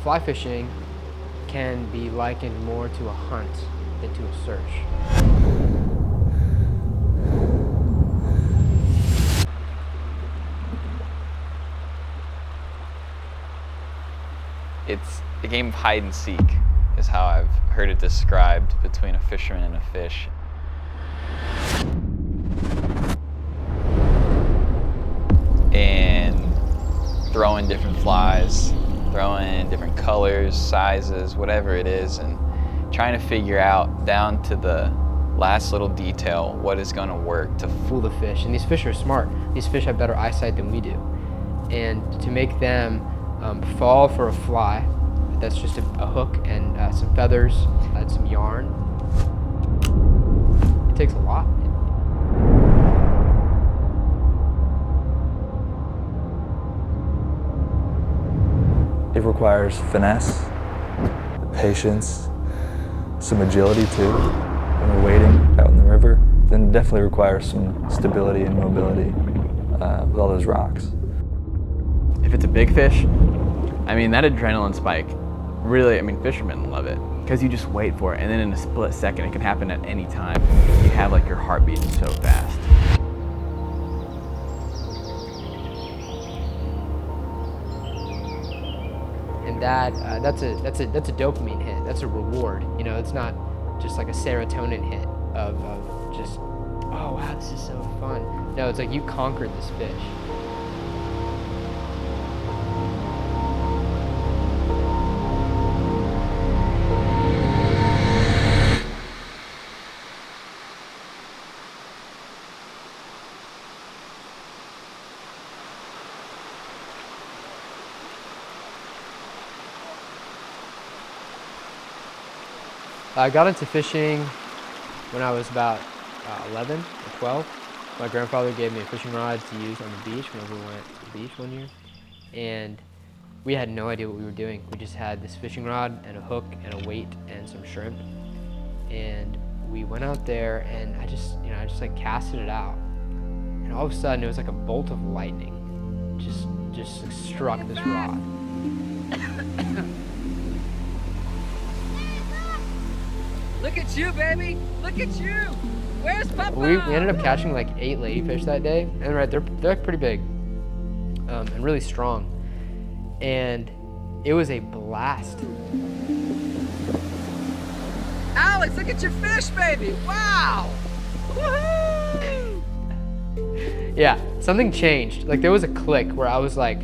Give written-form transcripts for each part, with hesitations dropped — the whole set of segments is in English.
fly fishing can be likened more to a hunt than to a search. It's a game of hide and seek, is how I've heard it described between a fisherman and a fish. And throwing different flies, throwing different colors, sizes, whatever it is, and trying to figure out down to the last little detail what is going to work to fool the fish. And these fish are smart. These fish have better eyesight than we do. And to make them fall for a fly, that's just a hook and some feathers and some yarn. It takes a lot. It requires finesse, patience, some agility too. When we're wading out in the river, then it definitely requires some stability and mobility with all those rocks. If it's a big fish, I mean, that adrenaline spike, really, I mean, fishermen love it because you just wait for it, and then in a split second, it can happen at any time. You have like your heart beating so fast. And that's a dopamine hit. That's a reward. You know, it's not just like a serotonin hit of just, oh wow, this is so fun. No, it's like you conquered this fish. I got into fishing when I was about 11 or 12. My grandfather gave me a fishing rod to use on the beach whenever we went to the beach one year. And we had no idea what we were doing. We just had this fishing rod and a hook and a weight and some shrimp. And we went out there and I just like casted it out. And all of a sudden it was like a bolt of lightning just struck this rod. Look at you, baby! Look at you! Where's Papa? We ended up catching like 8 ladyfish that day, and right, they're like pretty big, and really strong, and it was a blast. Alex, look at your fish, baby! Wow! Woohoo! Yeah, something changed. Like there was a click where I was like,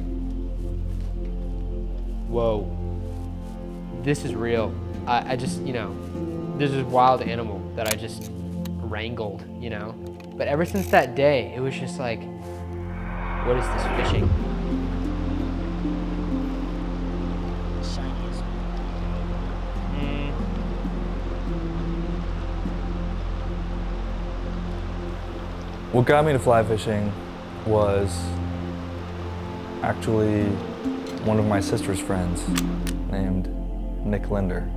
"Whoa, this is real." I just, there's this wild animal that I just wrangled, But ever since that day, it was just like, what is this fishing? What got me to fly fishing was actually one of my sister's friends named Nick Linder.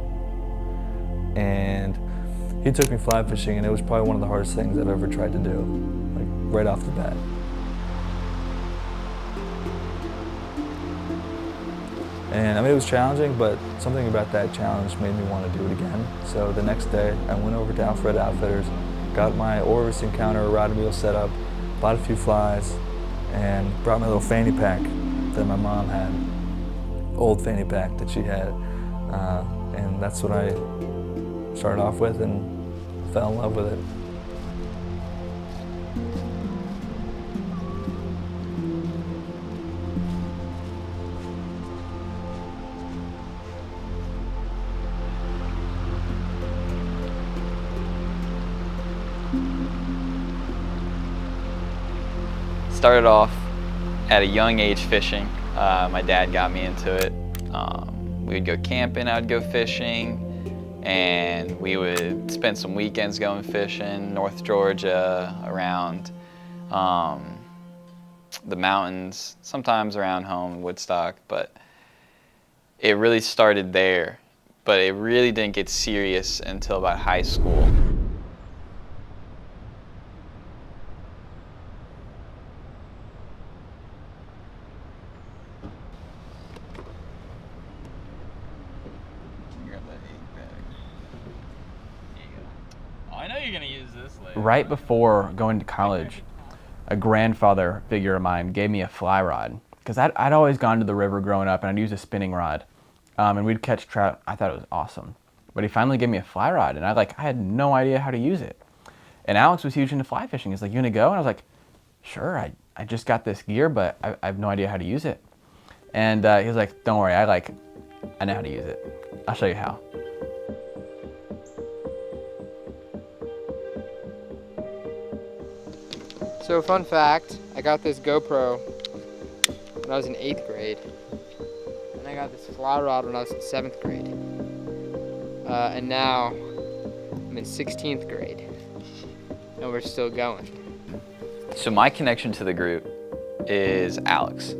And he took me fly fishing, and it was probably one of the hardest things I've ever tried to do, like right off the bat. And I mean, it was challenging, but something about that challenge made me want to do it again. So the next day, I went over to Alfred Outfitters, got my Orvis Encounter rod and reel set up, bought a few flies, and brought my little fanny pack that my mom had, old fanny pack that she had, and that's what I started off with and fell in love with it. Started off at a young age fishing. My dad got me into it. We would go camping, I would go fishing, and we would spend some weekends going fishing, North Georgia, around the mountains, sometimes around home in Woodstock, but it really started there. But it really didn't get serious until about high school. know you're gonna use this later. Right before going to college, a grandfather figure of mine gave me a fly rod. Because I'd always gone to the river growing up and I'd use a spinning rod. And we'd catch trout. I thought it was awesome. But he finally gave me a fly rod and I had no idea how to use it. And Alex was huge into fly fishing. He's like, you gonna go? And I was like, sure, I just got this gear, but I have no idea how to use it. And he was like, don't worry, I know how to use it. I'll show you how. So fun fact, I got this GoPro when I was in 8th grade. And I got this fly rod when I was in 7th grade. And now I'm in 16th grade. And we're still going. So my connection to the group is Alex.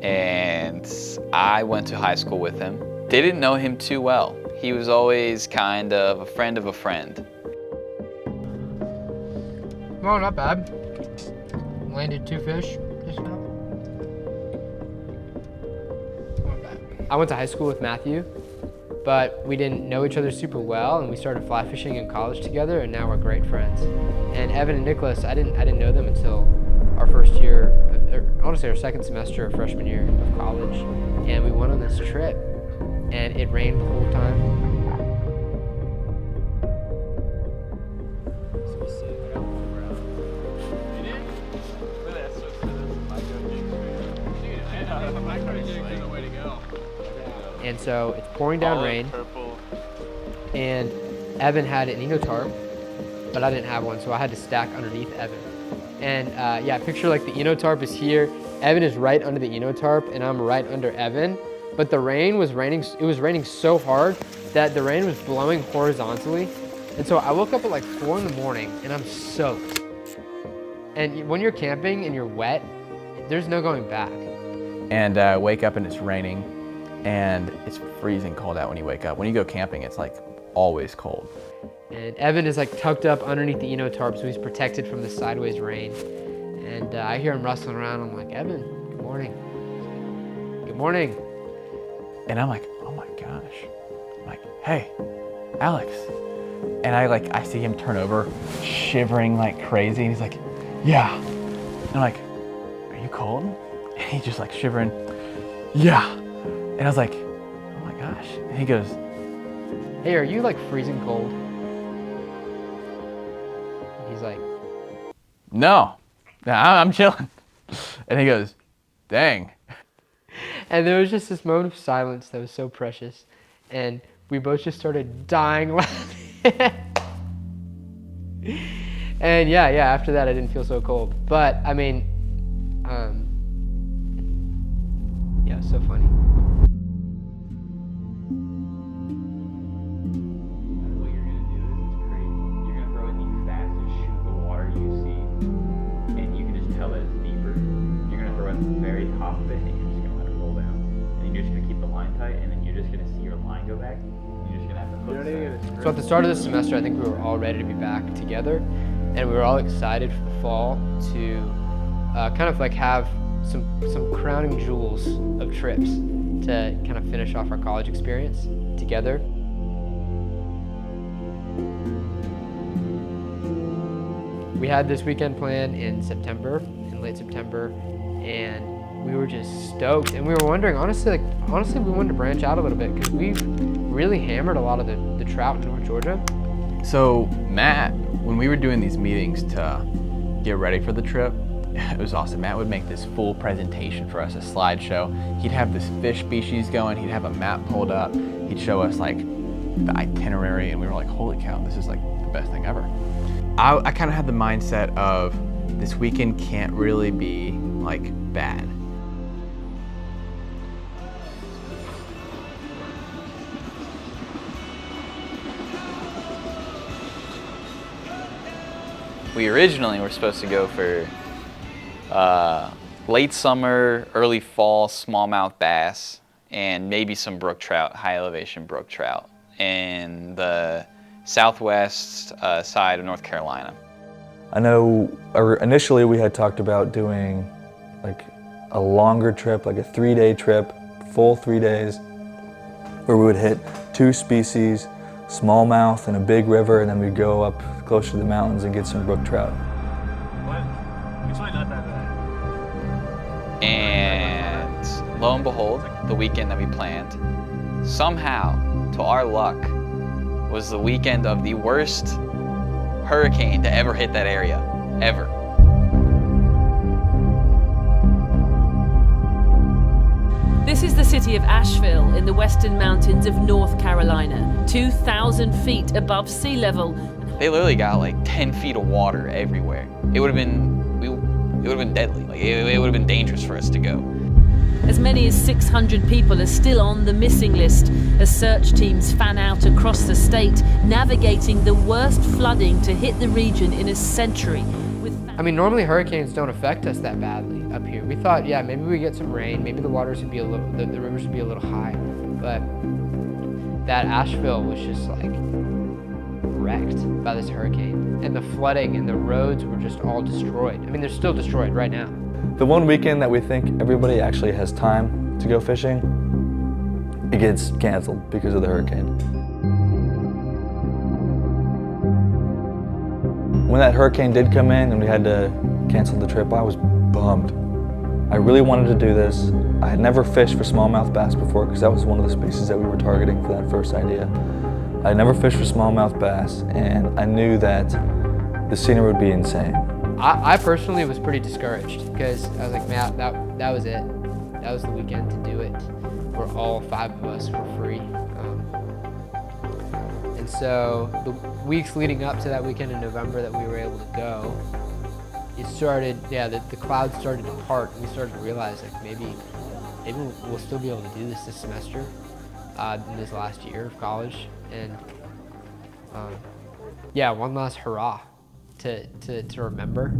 And I went to high school with him. Didn't know him too well. He was always kind of a friend of a friend. Well, not bad. Landed 2 fish just now. Not bad. I went to high school with Mathew, but we didn't know each other super well, and we started fly fishing in college together, and now we're great friends. And Evan and Nicholas, I didn't know them until our first year, or honestly our second semester of freshman year of college, and we went on this trip, and it rained the whole time. And so it's pouring down rain, and Evan had an Eno-tarp, but I didn't have one, so I had to stack underneath Evan. And yeah, picture like the Eno-tarp is here, Evan is right under the Eno-tarp, and I'm right under Evan. But the rain was raining, it was raining so hard that the rain was blowing horizontally. And so I woke up at like 4 in the morning, and I'm soaked. And when you're camping and you're wet, there's no going back. And wake up and it's raining, and it's freezing cold out when you wake up. When you go camping, it's like always cold. And Evan is like tucked up underneath the Eno-tarp, so he's protected from the sideways rain. And I hear him rustling around. I'm like, Evan, good morning. Good morning. And I'm like, oh my gosh. I'm like, hey, Alex. And I see him turn over, shivering like crazy. And he's like, yeah. And I'm like, are you cold? And he's just like shivering, yeah. And I was like, oh my gosh. And he goes, Hey, are you like freezing cold? And he's like, no, I'm chilling. And he goes, dang. and there was just this moment of silence that was so precious. And we both just started dying laughing. And yeah, after that I didn't feel so cold. But I mean, yeah, it's so funny. What you're gonna do is it's crazy. You're gonna throw it the fastest chute of water you see, and you can just tell that it's deeper. You're gonna throw it at the very top of it, and you're just gonna let it roll down. And you're just gonna keep the line tight, and then you're just gonna see your line go back. You're just gonna have to hook it. So at the start of this semester, I think we were all ready to be back together, and we were all excited for the fall to kind of like have some crowning jewels of trips to kind of finish off our college experience together. We had this weekend planned in late September, and we were just stoked. And we were wondering, honestly, we wanted to branch out a little bit because we've really hammered a lot of the trout in North Georgia. So Matt, when we were doing these meetings to get ready for the trip, it was awesome. Matt would make this full presentation for us, a slideshow. He'd have this fish species going, he'd have a map pulled up, he'd show us like the itinerary, and we were like, holy cow, this is like the best thing ever. I kind of had the mindset of this weekend can't really be like bad. We originally were supposed to go for late summer, early fall smallmouth bass, and maybe some brook trout, high elevation brook trout, in the southwest side of North Carolina. I know initially we had talked about doing like a longer trip, like a 3-day trip, full 3 days, where we would hit 2 species, smallmouth and a big river, and then we'd go up closer to the mountains and get some brook trout. It's really not that bad. And lo and behold, the weekend that we planned, somehow, to our luck, was the weekend of the worst hurricane to ever hit that area, ever. This is the city of Asheville in the western mountains of North Carolina, 2,000 feet above sea level. They literally got like 10 feet of water everywhere. It would have been deadly. Like it would have been dangerous for us to go. As many as 600 people are still on the missing list as search teams fan out across the state, navigating the worst flooding to hit the region in a century. I mean, normally hurricanes don't affect us that badly up here. We thought, yeah, maybe we get some rain, maybe the waters would be a little, the rivers would be a little high, but that Asheville was just like wrecked by this hurricane, and the flooding and the roads were just all destroyed. I mean, they're still destroyed right now. The one weekend that we think everybody actually has time to go fishing, it gets canceled because of the hurricane. When that hurricane did come in and we had to cancel the trip, I was bummed. I really wanted to do this. I had never fished for smallmouth bass before because that was one of the species that we were targeting for that first idea. I had never fished for smallmouth bass, and I knew that the scenery would be insane. I personally was pretty discouraged because I was like, man, that was it. That was the weekend to do it for all 5 of us for free. And so the weeks leading up to that weekend in November that we were able to go, it started, the clouds started to part, and we started to realize like maybe we'll still be able to do this semester, in this last year of college. And one last hurrah to remember.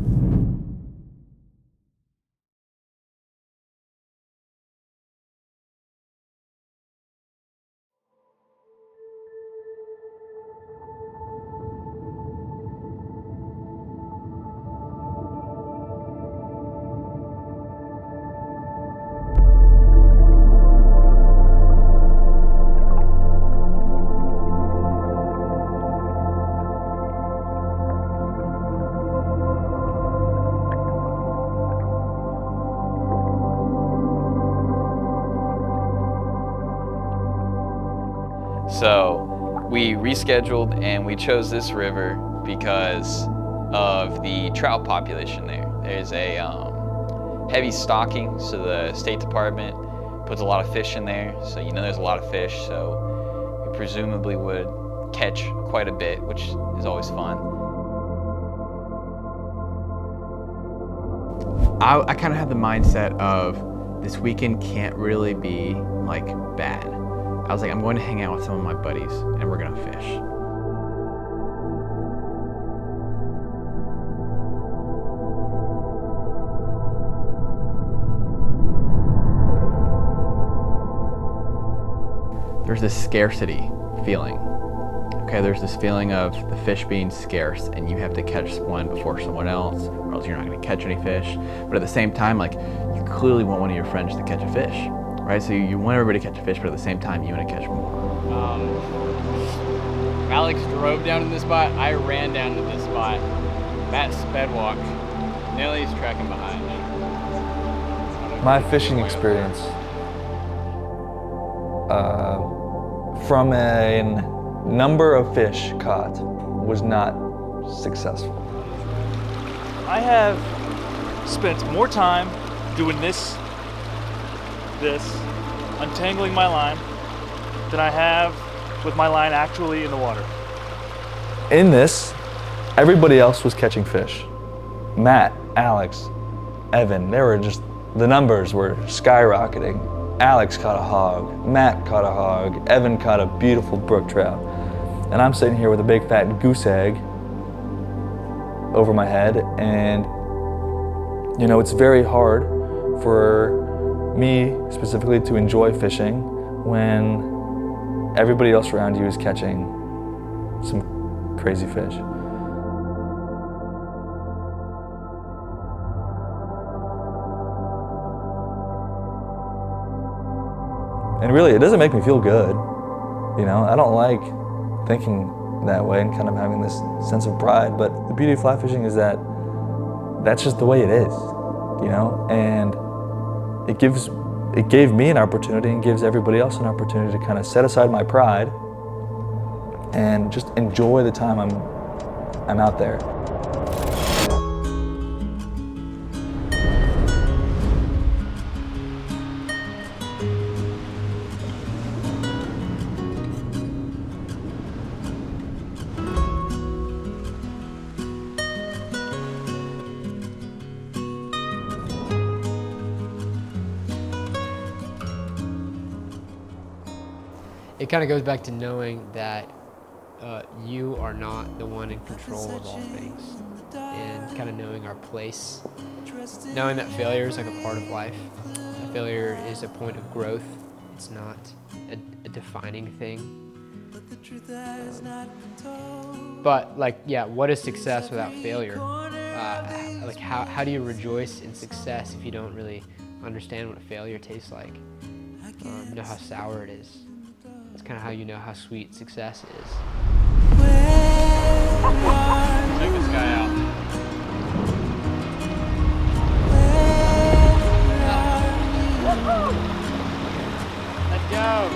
So we rescheduled and we chose this river because of the trout population there. There's a heavy stocking, so the State Department puts a lot of fish in there, so you know there's a lot of fish, so we presumably would catch quite a bit, which is always fun. I kind of had the mindset of this weekend can't really be like bad. I was like, I'm going to hang out with some of my buddies and we're gonna fish. There's this scarcity feeling. Okay, there's this feeling of the fish being scarce and you have to catch one before someone else, or else you're not gonna catch any fish. But at the same time, like, you clearly want one of your friends to catch a fish, right? So you want everybody to catch a fish, but at the same time, you want to catch more. Alex drove down to this spot, I ran down to this spot. Matt sped walked. Nelly's tracking behind me. My fishing experience, from a number of fish caught, was not successful. I have spent more time doing this, untangling my line, than I have with my line actually in the water. In this, everybody else was catching fish. Matt, Alex, Evan, the numbers were skyrocketing. Alex caught a hog, Matt caught a hog, Evan caught a beautiful brook trout. And I'm sitting here with a big fat goose egg over my head, and you know, it's very hard for me specifically to enjoy fishing when everybody else around you is catching some crazy fish. And really, it doesn't make me feel good. You know, I don't like thinking that way and kind of having this sense of pride. But the beauty of fly fishing is that that's just the way it is, you know? And it gave me an opportunity and gives everybody else an opportunity to kind of set aside my pride and just enjoy the time I'm out there. It kind of goes back to knowing that you are not the one in control of all things, and kind of knowing our place, knowing that failure is like a part of life. Failure is a point of growth. It's not a defining thing. But like, yeah, what is success without failure? Like how do you rejoice in success if you don't really understand what failure tastes like? You know how sour it is. It's kind of how you know how sweet success is. Check this guy out. Let's go.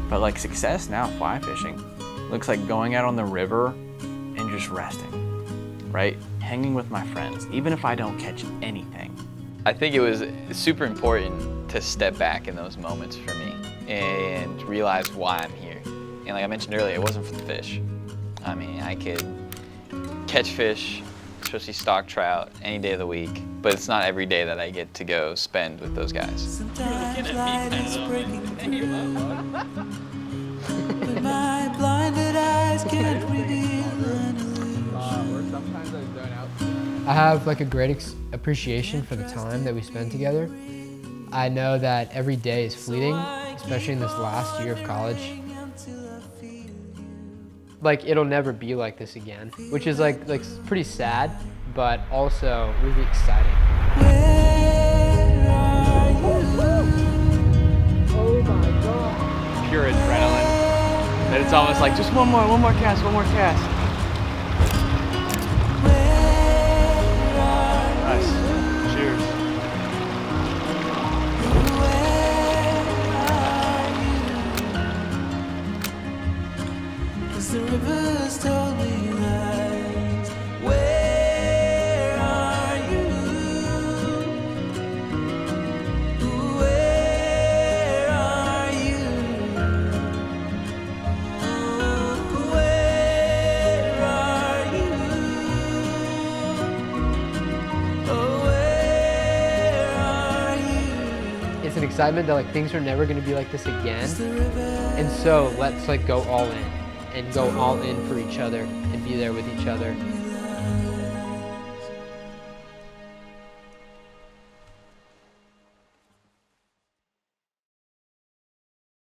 But like success now, fly fishing, looks like going out on the river and just resting, right? Hanging with my friends, even if I don't catch anything. I think it was super important to step back in those moments for me and realize why I'm here. And like I mentioned earlier, it wasn't for the fish. I mean, I could catch fish, especially stock trout, any day of the week, but it's not every day that I get to go spend with those guys. My blinded eyes can't reveal I have like a great appreciation for the time that we spend together. I know that every day is fleeting, especially in this last year of college. Like it'll never be like this again, which is like pretty sad, but also really exciting. Oh my God. Pure adrenaline. That it's almost like just one more cast, one more cast. Nice. Cheers. The rivers told me lies. Where are you? Where are you? Where are you? Oh, where are you? It's an excitement that like things are never going to be like this again, and so let's like go all in. And go all in for each other and be there with each other.